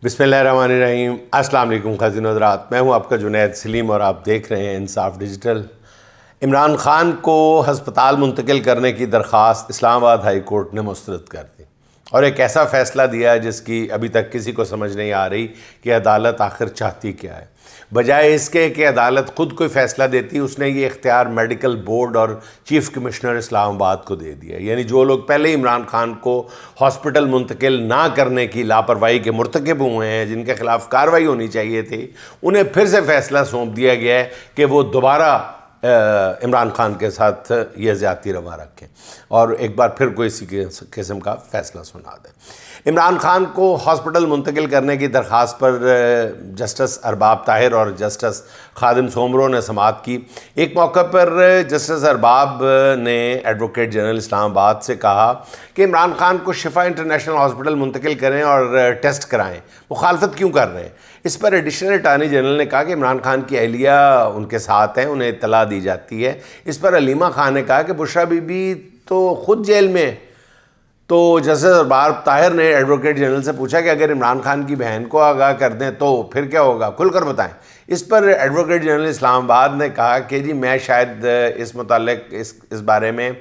بسم اللہ الرحمن الرحیم۔ السلام علیکم خازن حضرات، میں ہوں آپ کا جنید سلیم اور آپ دیکھ رہے ہیں انصاف ڈیجیٹل۔ عمران خان کو ہسپتال منتقل کرنے کی درخواست اسلام آباد ہائی کورٹ نے مسترد کر دی اور ایک ایسا فیصلہ دیا جس کی ابھی تک کسی کو سمجھ نہیں آ رہی کہ عدالت آخر چاہتی کیا ہے۔ بجائے اس کے کہ عدالت خود کوئی فیصلہ دیتی، اس نے یہ اختیار میڈیکل بورڈ اور چیف کمشنر اسلام آباد کو دے دیا۔ یعنی جو لوگ پہلے ہی عمران خان کو ہاسپٹل منتقل نہ کرنے کی لاپرواہی کے مرتکب ہوئے ہیں، جن کے خلاف کارروائی ہونی چاہیے تھی، انہیں پھر سے فیصلہ سونپ دیا گیا ہے کہ وہ دوبارہ عمران خان کے ساتھ یہ زیادتی روا رکھیں اور ایک بار پھر کوئی اسی قسم کا فیصلہ سنا دیں۔ عمران خان کو ہاسپٹل منتقل کرنے کی درخواست پر جسٹس ارباب طاہر اور جسٹس خادم سومرو نے سماعت کی۔ ایک موقع پر جسٹس ارباب نے ایڈوکیٹ جنرل اسلام آباد سے کہا کہ عمران خان کو شفا انٹرنیشنل ہاسپٹل منتقل کریں اور ٹیسٹ کرائیں، مخالفت کیوں کر رہے ہیں؟ اس پر ایڈیشنل اٹارنی جنرل نے کہا کہ عمران خان کی اہلیہ ان کے ساتھ ہیں، انہیں اطلاع دی جاتی ہے۔ اس پر علیمہ خان نے کہا کہ بشریٰ بی بی تو خود جیل میں ہے۔ تو جسٹس ارباب طاہر نے ایڈوکیٹ جنرل سے پوچھا کہ اگر عمران خان کی بہن کو آگاہ کر دیں تو پھر کیا ہوگا، کھل کر بتائیں۔ اس پر ایڈوکیٹ جنرل اسلام آباد نے کہا کہ جی میں شاید اس متعلق اس بارے میں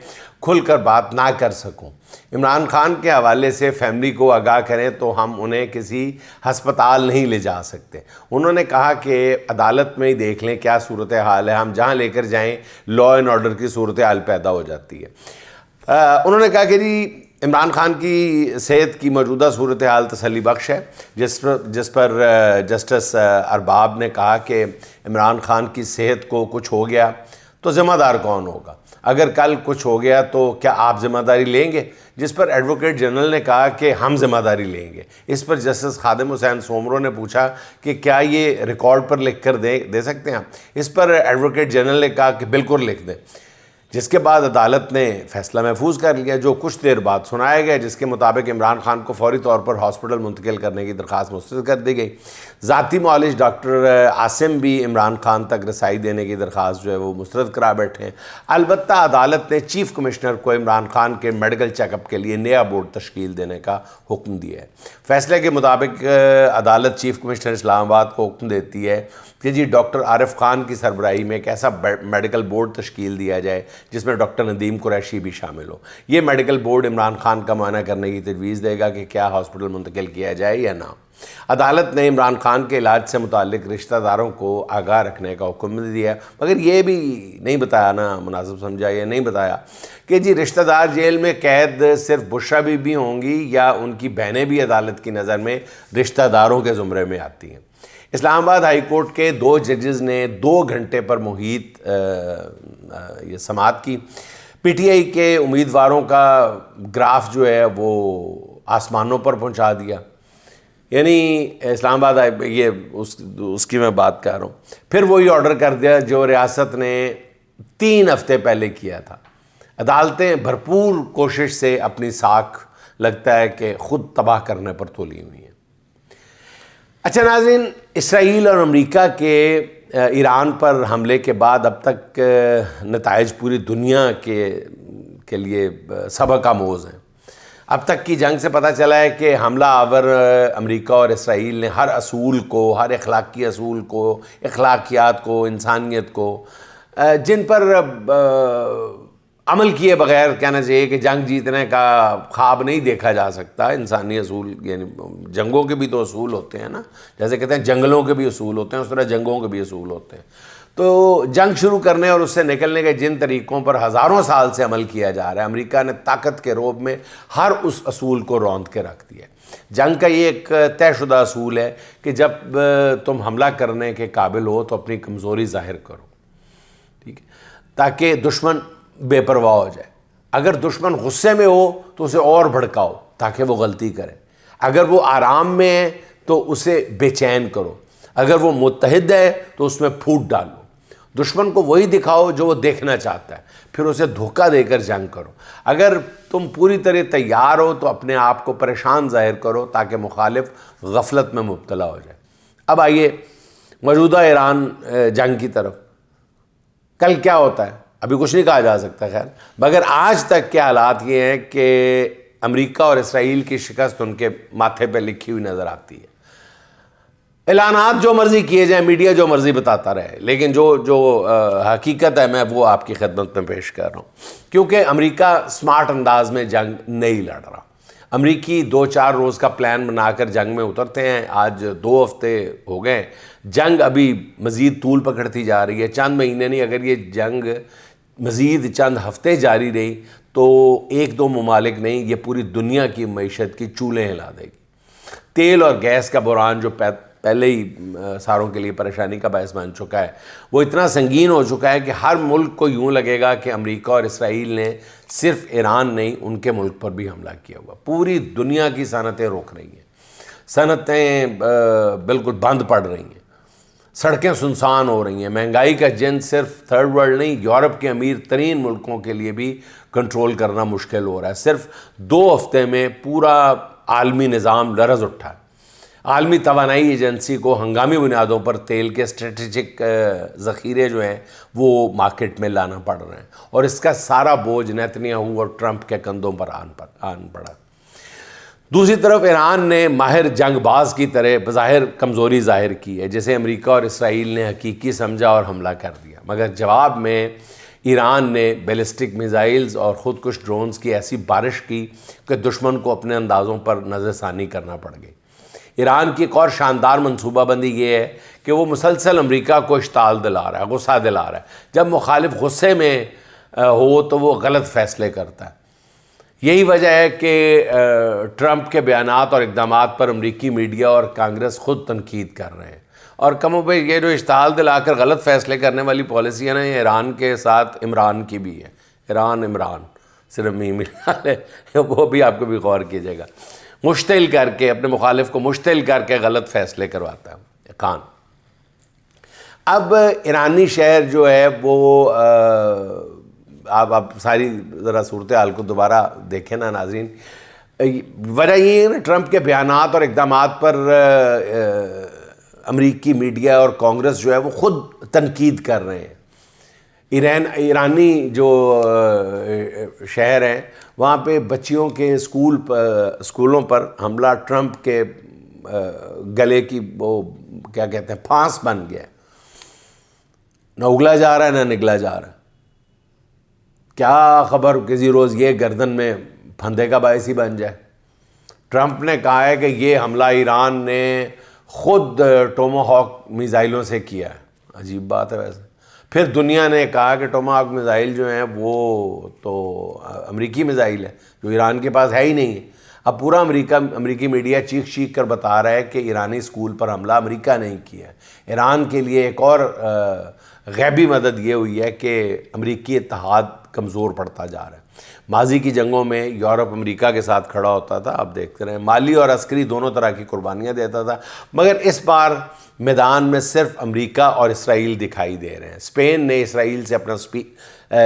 کھل کر بات نہ کر سکوں۔ عمران خان کے حوالے سے فیملی کو آگاہ کریں تو ہم انہیں کسی ہسپتال نہیں لے جا سکتے۔ انہوں نے کہا کہ عدالت میں ہی دیکھ لیں کیا صورتحال ہے، ہم جہاں لے کر جائیں لا اینڈ آرڈر کی صورتحال پیدا ہو جاتی ہے۔ انہوں نے کہا کہ جی عمران خان کی صحت کی موجودہ صورتحال تسلی بخش ہے، جس پر جسٹس ارباب نے کہا کہ عمران خان کی صحت کو کچھ ہو گیا تو ذمہ دار کون ہوگا؟ اگر کل کچھ ہو گیا تو کیا آپ ذمہ داری لیں گے؟ جس پر ایڈوکیٹ جنرل نے کہا کہ ہم ذمہ داری لیں گے۔ اس پر جسٹس خادم حسین سومرو نے پوچھا کہ کیا یہ ریکارڈ پر لکھ کر دے سکتے ہیں؟ اس پر ایڈوکیٹ جنرل نے کہا کہ بالکل لکھ دیں، جس کے بعد عدالت نے فیصلہ محفوظ کر لیا، جو کچھ دیر بعد سنایا گیا، جس کے مطابق عمران خان کو فوری طور پر ہاسپٹل منتقل کرنے کی درخواست مسترد کر دی گئی۔ ذاتی معالج ڈاکٹر عاصم بھی عمران خان تک رسائی دینے کی درخواست جو ہے وہ مسترد کرا بیٹھے ہیں۔ البتہ عدالت نے چیف کمشنر کو عمران خان کے میڈیکل چیک اپ کے لیے نیا بورڈ تشکیل دینے کا حکم دیا ہے۔ فیصلے کے مطابق عدالت چیف کمشنر اسلام آباد کو حکم دیتی ہے کہ جی ڈاکٹر عارف خان کی سربراہی میں ایک ایسا میڈیکل بورڈ تشکیل دیا جائے جس میں ڈاکٹر ندیم قریشی بھی شامل ہو۔ یہ میڈیکل بورڈ عمران خان کا معائنہ کرنے کی تجویز دے گا کہ کیا ہاسپٹل منتقل کیا جائے یا نہ۔ عدالت نے عمران خان کے علاج سے متعلق رشتہ داروں کو آگاہ رکھنے کا حکم دیا، مگر یہ بھی نہیں بتایا نا مناسب سمجھا، یہ نہیں بتایا کہ جی رشتہ دار جیل میں قید صرف بشریٰ بی بی ہوں گی یا ان کی بہنیں بھی عدالت کی نظر میں رشتہ داروں کے زمرے میں آتی ہیں۔ اسلام آباد ہائی کورٹ کے 2 ججز نے 2 گھنٹے پر محیط یہ سماعت کی۔ پی ٹی آئی کے امیدواروں کا گراف جو ہے وہ آسمانوں پر پہنچا دیا، یعنی اسلام آباد یہ اس کی میں بات کر رہا ہوں۔ پھر وہی آرڈر کر دیا جو ریاست نے 3 ہفتے پہلے کیا تھا۔ عدالتیں بھرپور کوشش سے اپنی ساکھ لگتا ہے کہ خود تباہ کرنے پر تلی ہوئی ہیں۔ اچھا ناظرین، اسرائیل اور امریکہ کے ایران پر حملے کے بعد اب تک نتائج پوری دنیا کے لیے سبق آموز ہیں۔ اب تک کی جنگ سے پتہ چلا ہے کہ حملہ آور امریکہ اور اسرائیل نے ہر اصول کو، ہر اخلاقی اصول کو، اخلاقیات کو، انسانیت کو، جن پر عمل کیے بغیر کہنا چاہیے کہ جنگ جیتنے کا خواب نہیں دیکھا جا سکتا۔ انسانی اصول یعنی جنگوں کے بھی تو اصول ہوتے ہیں نا، جیسے کہتے ہیں جنگلوں کے بھی اصول ہوتے ہیں، اس طرح جنگوں کے بھی اصول ہوتے ہیں۔ تو جنگ شروع کرنے اور اس سے نکلنے کے جن طریقوں پر ہزاروں سال سے عمل کیا جا رہا ہے، امریکہ نے طاقت کے روب میں ہر اس اصول کو روند کے رکھ دیا ہے۔ جنگ کا یہ ایک طے شدہ اصول ہے کہ جب تم حملہ کرنے کے قابل ہو تو اپنی کمزوری ظاہر کرو، ٹھیک ہے، تاکہ دشمن بے پرواہ ہو جائے۔ اگر دشمن غصے میں ہو تو اسے اور بھڑکاؤ تاکہ وہ غلطی کرے۔ اگر وہ آرام میں ہے تو اسے بے چین کرو۔ اگر وہ متحد ہے تو اس میں پھوٹ ڈالو۔ دشمن کو وہی دکھاؤ جو وہ دیکھنا چاہتا ہے، پھر اسے دھوکہ دے کر جنگ کرو۔ اگر تم پوری طرح تیار ہو تو اپنے آپ کو پریشان ظاہر کرو تاکہ مخالف غفلت میں مبتلا ہو جائے۔ اب آئیے موجودہ ایران جنگ کی طرف۔ کل کیا ہوتا ہے ابھی کچھ نہیں کہا جا سکتا، خیر، مگر آج تک کے حالات یہ ہیں کہ امریکہ اور اسرائیل کی شکست ان کے ماتھے پہ لکھی ہوئی نظر آتی ہے۔ اعلانات جو مرضی کیے جائیں، میڈیا جو مرضی بتاتا رہے، لیکن جو حقیقت ہے میں وہ آپ کی خدمت میں پیش کر رہا ہوں، کیونکہ امریکہ سمارٹ انداز میں جنگ نہیں لڑ رہا۔ امریکی 2-4 روز کا پلان بنا کر جنگ میں اترتے ہیں، آج 2 ہفتے ہو گئے، جنگ ابھی مزید طول پکڑتی جا رہی ہے، چند مہینے نہیں، اگر یہ جنگ مزید چند ہفتے جاری رہی تو 1-2 ممالک نہیں، یہ پوری دنیا کی معیشت کی چولیں ہلا دے گی۔ تیل اور گیس کا بحران جو پہلے ہی ساروں کے لیے پریشانی کا باعث بن چکا ہے، وہ اتنا سنگین ہو چکا ہے کہ ہر ملک کو یوں لگے گا کہ امریکہ اور اسرائیل نے صرف ایران نہیں، ان کے ملک پر بھی حملہ کیا ہوا۔ پوری دنیا کی صنعتیں رک رہی ہیں، صنعتیں بالکل بند پڑ رہی ہیں، سڑکیں سنسان ہو رہی ہیں، مہنگائی کا جن صرف تھرڈ ورلڈ نہیں، یورپ کے امیر ترین ملکوں کے لیے بھی کنٹرول کرنا مشکل ہو رہا ہے۔ صرف 2 ہفتے میں پورا عالمی نظام لرز اٹھا ہے۔ عالمی توانائی ایجنسی کو ہنگامی بنیادوں پر تیل کے اسٹریٹجک ذخیرے جو ہیں وہ مارکیٹ میں لانا پڑ رہے ہیں، اور اس کا سارا بوجھ نیتنیاہو اور ٹرمپ کے کندھوں پر آن پڑا۔ دوسری طرف ایران نے ماہر جنگ باز کی طرح بظاہر کمزوری ظاہر کی ہے، جسے امریکہ اور اسرائیل نے حقیقی سمجھا اور حملہ کر دیا، مگر جواب میں ایران نے بیلسٹک میزائلز اور خودکش ڈرونز کی ایسی بارش کی کہ دشمن کو اپنے اندازوں پر نظر ثانی کرنا پڑ گئی۔ ایران کی ایک اور شاندار منصوبہ بندی یہ ہے کہ وہ مسلسل امریکہ کو اشتعال دلا رہا ہے، غصہ دلا رہا ہے۔ جب مخالف غصے میں ہو تو وہ غلط فیصلے کرتا ہے۔ یہی وجہ ہے کہ ٹرمپ کے بیانات اور اقدامات پر امریکی میڈیا اور کانگریس خود تنقید کر رہے ہیں، اور کم و بیش یہ جو اشتعال دلا کر غلط فیصلے کرنے والی پالیسی ہے نا، یہ ایران کے ساتھ عمران کی بھی ہے۔ ایران عمران صرف ملا ہے، وہ بھی آپ کو بھی غور کیجیے گا، مشتعل کر کے اپنے مخالف کو مشتعل کر کے غلط فیصلے کرواتا ہے خان۔ اب ایرانی شہر جو ہے وہ آپ ساری ذرا صورتحال کو دوبارہ دیکھیں نا ناظرین، وجہ یہ ہے نا ٹرمپ کے بیانات اور اقدامات پر امریکی میڈیا اور کانگریس جو ہے وہ خود تنقید کر رہے ہیں۔ ایرانی جو شہر ہیں وہاں پہ بچیوں کے اسکولوں پر حملہ ٹرمپ کے گلے کی وہ کیا کہتے ہیں پھانس بن گیا، نہ اگلا جا رہا ہے نہ نگلا جا رہا ہے۔ کیا خبر کسی روز یہ گردن میں پھندے کا باعث ہی بن جائے۔ ٹرمپ نے کہا ہے کہ یہ حملہ ایران نے خود ٹوماہاک میزائلوں سے کیا ہے۔ عجیب بات ہے ویسے۔ پھر دنیا نے کہا کہ ٹوماہاک میزائل جو ہیں وہ تو امریکی میزائل ہے، جو ایران کے پاس ہے ہی نہیں ہے۔ اب پورا امریکی میڈیا چیخ کر بتا رہا ہے کہ ایرانی اسکول پر حملہ امریکہ نے کیا ہے۔ ایران کے لیے ایک اور غیبی مدد یہ ہوئی ہے کہ امریکی اتحاد کمزور پڑتا جا رہا ہے۔ ماضی کی جنگوں میں یورپ امریکہ کے ساتھ کھڑا ہوتا تھا، آپ دیکھتے رہے، مالی اور عسکری دونوں طرح کی قربانیاں دیتا تھا، مگر اس بار میدان میں صرف امریکہ اور اسرائیل دکھائی دے رہے ہیں۔ اسپین نے اسرائیل سے اپنا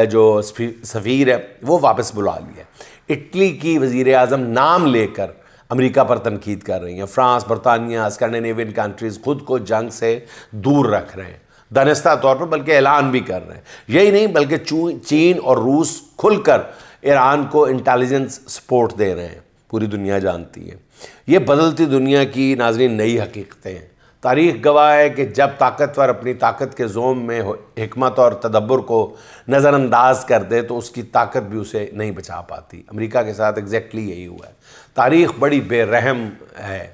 جو سفیر ہے وہ واپس بلا لیا۔ اٹلی کی وزیر اعظم نام لے کر امریکہ پر تنقید کر رہی ہیں۔ فرانس، برطانیہ، اسکینڈینیوین کنٹریز خود کو جنگ سے دور رکھ رہے ہیں، دانستہ طور پر، بلکہ اعلان بھی کر رہے ہیں۔ یہی نہیں بلکہ چین اور روس کھل کر ایران کو انٹیلیجنس سپورٹ دے رہے ہیں، پوری دنیا جانتی ہے۔ یہ بدلتی دنیا کی ناظرین نئی حقیقتیں ہیں۔ تاریخ گواہ ہے کہ جب طاقتور اپنی طاقت کے زوم میں حکمت اور تدبر کو نظر انداز کر دے تو اس کی طاقت بھی اسے نہیں بچا پاتی۔ امریکہ کے ساتھ ایگزیکٹلی یہی ہوا ہے۔ تاریخ بڑی بے رحم ہے۔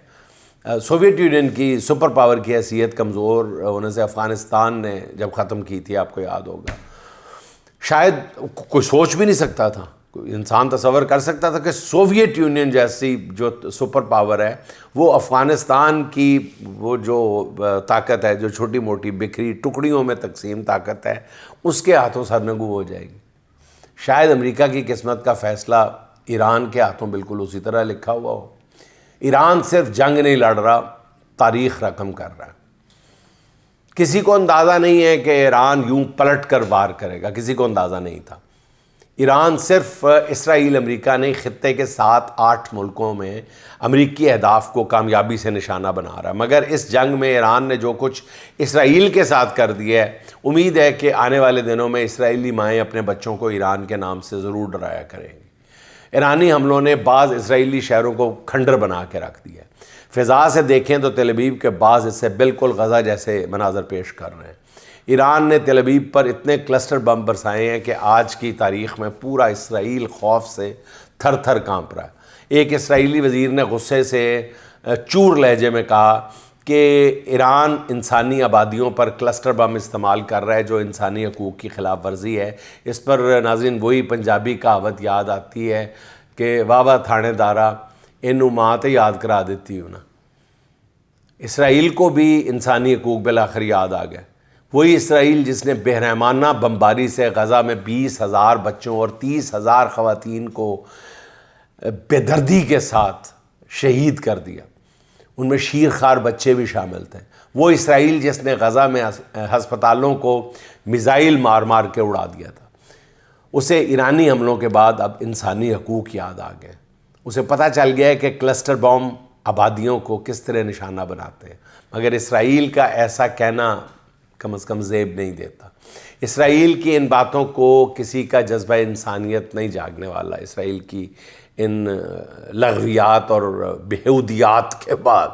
سوویت یونین کی سپر پاور کی حیثیت کمزور ہونے سے افغانستان نے جب ختم کی تھی، آپ کو یاد ہوگا، شاید کوئی سوچ بھی نہیں سکتا تھا، کوئی انسان تصور کر سکتا تھا کہ سوویت یونین جیسی جو سپر پاور ہے وہ افغانستان کی وہ جو طاقت ہے، جو چھوٹی موٹی بکھری ٹکڑیوں میں تقسیم طاقت ہے، اس کے ہاتھوں سرنگو ہو جائے گی۔ شاید امریکہ کی قسمت کا فیصلہ ایران کے ہاتھوں بالکل اسی طرح لکھا ہوا ہو۔ ایران صرف جنگ نہیں لڑ رہا، تاریخ رقم کر رہا ہے۔ کسی کو اندازہ نہیں ہے کہ ایران یوں پلٹ کر وار کرے گا، کسی کو اندازہ نہیں تھا۔ ایران صرف اسرائیل امریکہ نہیں، خطے کے 7-8 ملکوں میں امریکی اہداف کو کامیابی سے نشانہ بنا رہا ہے، مگر اس جنگ میں ایران نے جو کچھ اسرائیل کے ساتھ کر دیا ہے، امید ہے کہ آنے والے دنوں میں اسرائیلی مائیں اپنے بچوں کو ایران کے نام سے ضرور ڈرایا کریں گی۔ ایرانی حملوں نے بعض اسرائیلی شہروں کو کھنڈر بنا کے رکھ دیا ہے۔ فضا سے دیکھیں تو تل ابیب کے بعض اس سے بالکل غزہ جیسے مناظر پیش کر رہے ہیں۔ ایران نے تل ابیب پر اتنے کلسٹر بم برسائے ہیں کہ آج کی تاریخ میں پورا اسرائیل خوف سے تھر تھر کانپ رہا ہے۔ ایک اسرائیلی وزیر نے غصے سے چور لہجے میں کہا کہ ایران انسانی آبادیوں پر کلسٹر بم استعمال کر رہا ہے جو انسانی حقوق کی خلاف ورزی ہے۔ اس پر ناظرین وہی پنجابی کہاوت یاد آتی ہے کہ واہ واہ تھانے دارا انہوں ماں تے یاد کرا دیتی ہوں نا۔ اسرائیل کو بھی انسانی حقوق بالآخر یاد آ گئے۔ وہی اسرائیل جس نے بے رحمانہ بمباری سے غزہ میں 20,000 بچوں اور 30,000 خواتین کو بے دردی کے ساتھ شہید کر دیا، ان میں شیر خوار بچے بھی شامل تھے۔ وہ اسرائیل جس نے غزہ میں ہسپتالوں کو میزائل مار مار کے اڑا دیا تھا، اسے ایرانی حملوں کے بعد اب انسانی حقوق یاد آ گئے۔ اسے پتہ چل گیا ہے کہ کلسٹر بم آبادیوں کو کس طرح نشانہ بناتے ہیں، مگر اسرائیل کا ایسا کہنا کم از کم زیب نہیں دیتا۔ اسرائیل کی ان باتوں کو کسی کا جذبہ انسانیت نہیں جاگنے والا۔ اسرائیل کی ان لغویات اور بیہودیات کے بعد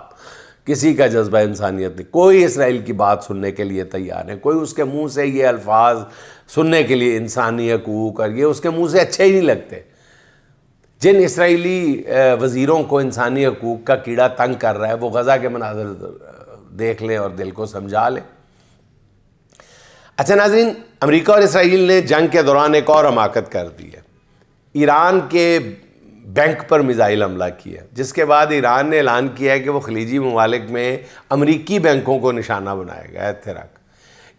کسی کا جذبہ انسانیت نہیں، کوئی اسرائیل کی بات سننے کے لیے تیار ہے، کوئی اس کے منہ سے یہ الفاظ سننے کے لیے انسانی حقوق اور یہ اس کے منہ سے اچھے ہی نہیں لگتے۔ جن اسرائیلی وزیروں کو انسانی حقوق کا کیڑا تنگ کر رہا ہے وہ غزہ کے مناظر دیکھ لیں اور دل کو سمجھا لیں۔ اچھا ناظرین، امریکہ اور اسرائیل نے جنگ کے دوران ایک اور حماقت کر دی ہے۔ ایران کے بینک پر میزائل حملہ کیا، جس کے بعد ایران نے اعلان کیا ہے کہ وہ خلیجی ممالک میں امریکی بینکوں کو نشانہ بنائے گا۔ اعتراض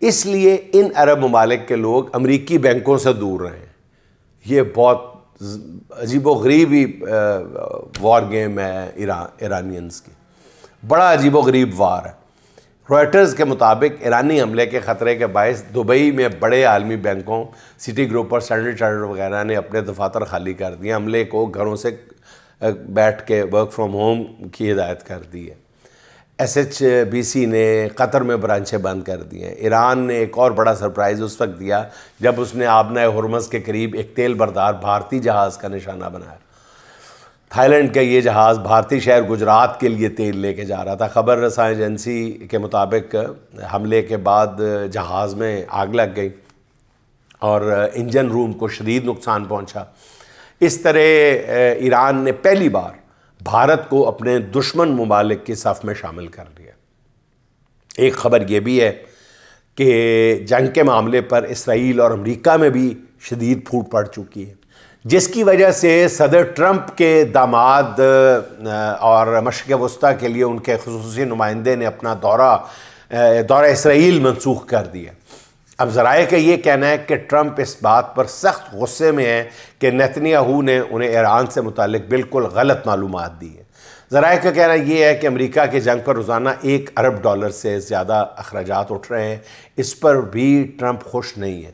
اس لیے ان عرب ممالک کے لوگ امریکی بینکوں سے دور رہیں۔ یہ بہت عجیب و غریب ہی وار گیم ہے ایرانینز کی، بڑا عجیب و غریب وار ہے۔ روائٹرز کے مطابق ایرانی حملے کے خطرے کے باعث دبئی میں بڑے عالمی بینکوں سٹی گروپ اور اسٹینڈرڈ چارٹرڈ وغیرہ نے اپنے دفاتر خالی کر دیے، عملے کو گھروں سے بیٹھ کے ورک فرام ہوم کی ہدایت کر دی ہے۔ SHBC نے قطر میں برانچیں بند کر دی ہیں۔ ایران نے ایک اور بڑا سرپرائز اس وقت دیا جب اس نے آبنۂ ہرمز کے قریب ایک تیل بردار بھارتی جہاز کا نشانہ بنایا۔ تھائی لینڈ کا یہ جہاز بھارتی شہر گجرات کے لیے تیل لے کے جا رہا تھا۔ خبر رساں ایجنسی کے مطابق حملے کے بعد جہاز میں آگ لگ گئی اور انجن روم کو شدید نقصان پہنچا۔ اس طرح ایران نے پہلی بار بھارت کو اپنے دشمن ممالک کی صف میں شامل کر لیا۔ ایک خبر یہ بھی ہے کہ جنگ کے معاملے پر اسرائیل اور امریکہ میں بھی شدید پھوٹ پڑ چکی ہے، جس کی وجہ سے صدر ٹرمپ کے داماد اور مشرق وسطیٰ کے لیے ان کے خصوصی نمائندے نے اپنا دورہ اسرائیل منسوخ کر دیا۔ اب ذرائع کا یہ کہنا ہے کہ ٹرمپ اس بات پر سخت غصے میں ہے کہ نیتنیاہو نے انہیں ایران سے متعلق بالکل غلط معلومات دی ہے۔ ذرائع کا کہنا یہ ہے کہ امریکہ کے جنگ پر روزانہ $1 ارب سے زیادہ اخراجات اٹھ رہے ہیں، اس پر بھی ٹرمپ خوش نہیں ہے۔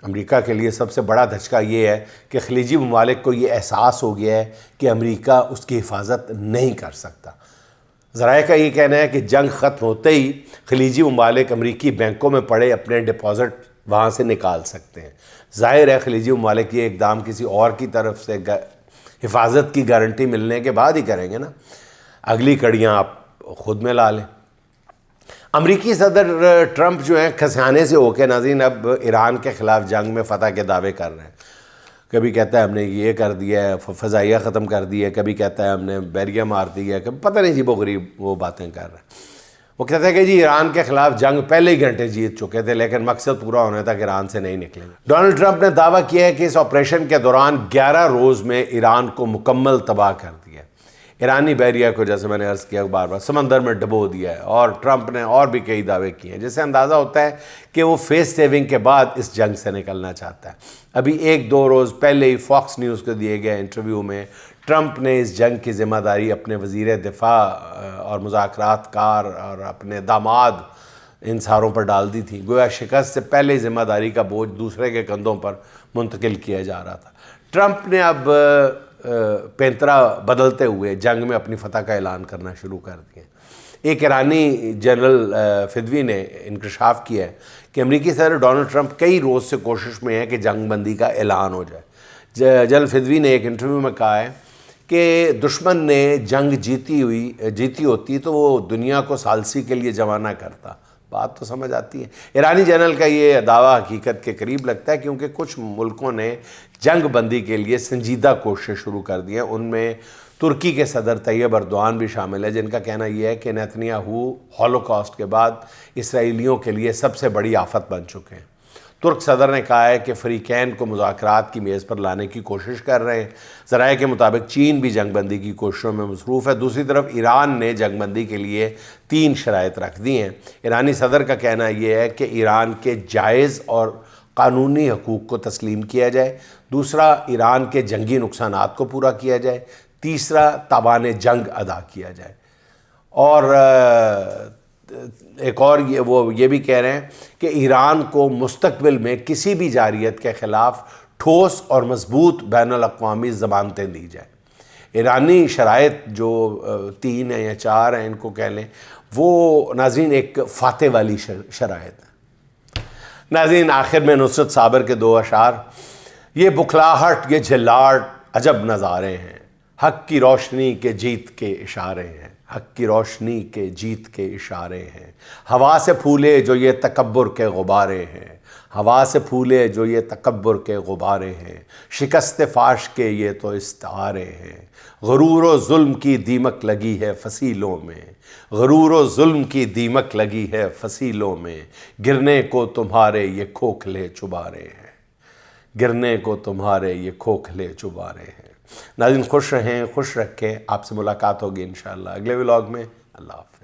امریکہ کے لیے سب سے بڑا دھچکا یہ ہے کہ خلیجی ممالک کو یہ احساس ہو گیا ہے کہ امریکہ اس کی حفاظت نہیں کر سکتا۔ ذرائع کا یہ کہنا ہے کہ جنگ ختم ہوتے ہی خلیجی ممالک امریکی بینکوں میں پڑے اپنے ڈپازٹ وہاں سے نکال سکتے ہیں۔ ظاہر ہے خلیجی ممالک یہ اقدام کسی اور کی طرف سے حفاظت کی گارنٹی ملنے کے بعد ہی کریں گے نا، اگلی کڑیاں آپ خود میں لا لیں۔ امریکی صدر ٹرمپ جو ہیں کھسیانے سے ہو کے ناظرین اب ایران کے خلاف جنگ میں فتح کے دعوے کر رہے ہیں۔ کبھی کہتا ہے ہم نے یہ کر دیا ہے، فضائیہ ختم کر دی ہے، کبھی کہتا ہے ہم نے بیریا مار دی ہے، کبھی پتہ نہیں عجیب و غریب وہ باتیں کر رہے ہیں۔ وہ کہتا ہے کہ جی ایران کے خلاف جنگ پہلے ہی گھنٹے جیت چکے تھے، لیکن مقصد پورا ہونے تک ایران سے نہیں نکلیں گے۔ ڈونلڈ ٹرمپ نے دعویٰ کیا ہے کہ اس آپریشن کے دوران 11 روز میں ایران کو مکمل تباہ کر دیا۔ ایرانی بحریہ کو جیسے میں نے عرض کیا بار بار سمندر میں ڈبو دیا ہے، اور ٹرمپ نے اور بھی کئی دعوے کیے ہیں، جس سے اندازہ ہوتا ہے کہ وہ فیس سیونگ کے بعد اس جنگ سے نکلنا چاہتا ہے۔ ابھی 1-2 روز پہلے ہی فاکس نیوز کو دیے گئے انٹرویو میں ٹرمپ نے اس جنگ کی ذمہ داری اپنے وزیر دفاع اور مذاکرات کار اور اپنے داماد ان ساروں پر ڈال دی تھی، گویا شکست سے پہلے ذمہ داری کا بوجھ دوسرے کے کندھوں پر منتقل کیا جا رہا تھا۔ ٹرمپ نے اب پینترا بدلتے ہوئے جنگ میں اپنی فتح کا اعلان کرنا شروع کر دیا۔ ایک ایرانی جنرل فدوی نے انکشاف کیا ہے کہ امریکی صدر ڈونلڈ ٹرمپ کئی روز سے کوشش میں ہے کہ جنگ بندی کا اعلان ہو جائے۔ جنرل فدوی نے ایک انٹرویو میں کہا ہے کہ دشمن نے جنگ جیتی ہوتی تو وہ دنیا کو ثالثی کے لیے جمع نہ کرتا. بات تو سمجھ آتی ہے. ایرانی جنرل کا یہ دعویٰ حقیقت کے قریب لگتا ہے، کیونکہ کچھ ملکوں نے جنگ بندی کے لیے سنجیدہ کوششیں شروع کر دی ہیں. ان میں ترکی کے صدر طیب اردوان بھی شامل ہے، جن کا کہنا یہ ہے کہ نیتنیاہو ہولوکاسٹ کے بعد اسرائیلیوں کے لیے سب سے بڑی آفت بن چکے ہیں. ترک صدر نے کہا ہے کہ فریقین کو مذاکرات کی میز پر لانے کی کوشش کر رہے ہیں. ذرائع کے مطابق چین بھی جنگ بندی کی کوششوں میں مصروف ہے. دوسری طرف ایران نے جنگ بندی کے لیے 3 شرائط رکھ دی ہیں. ایرانی صدر کا کہنا یہ ہے کہ ایران کے جائز اور قانونی حقوق کو تسلیم کیا جائے. دوسرا، ایران کے جنگی نقصانات کو پورا کیا جائے. تیسرا، تاوان جنگ ادا کیا جائے. اور ایک اور وہ یہ بھی کہہ رہے ہیں کہ ایران کو مستقبل میں کسی بھی جارحیت کے خلاف ٹھوس اور مضبوط بین الاقوامی ضمانتیں دی جائیں. ایرانی شرائط جو 3 ہیں یا 4 ہیں، ان کو کہہ لیں، وہ ناظرین ایک فاتح والی شرائط ہیں. ناظرین، آخر میں نصرت صابر کے 2 اشعار: یہ بکھلاہٹ، یہ جھلاٹ عجب نظارے ہیں، حق کی روشنی کے جیت کے اشارے ہیں. حق کی روشنی کے جیت کے اشارے ہیں. ہوا سے پھولے جو یہ تکبر کے غبارے ہیں. ہوا سے پھولے جو یہ تکبر کے غبارے ہیں. شکست فاش کے یہ تو استعارے ہیں. غرور و ظلم کی دیمک لگی ہے فصیلوں میں. غرور و ظلم کی دیمک لگی ہے فصیلوں میں. گرنے کو تمہارے یہ کھوکھلے چبارے ہیں. گرنے کو تمہارے یہ کھوکھلے چبارے ہیں. ناظرین، خوش رہیں، خوش رکھیں. آپ سے ملاقات ہوگی انشاءاللہ اگلے ولاگ میں. اللہ حافظ.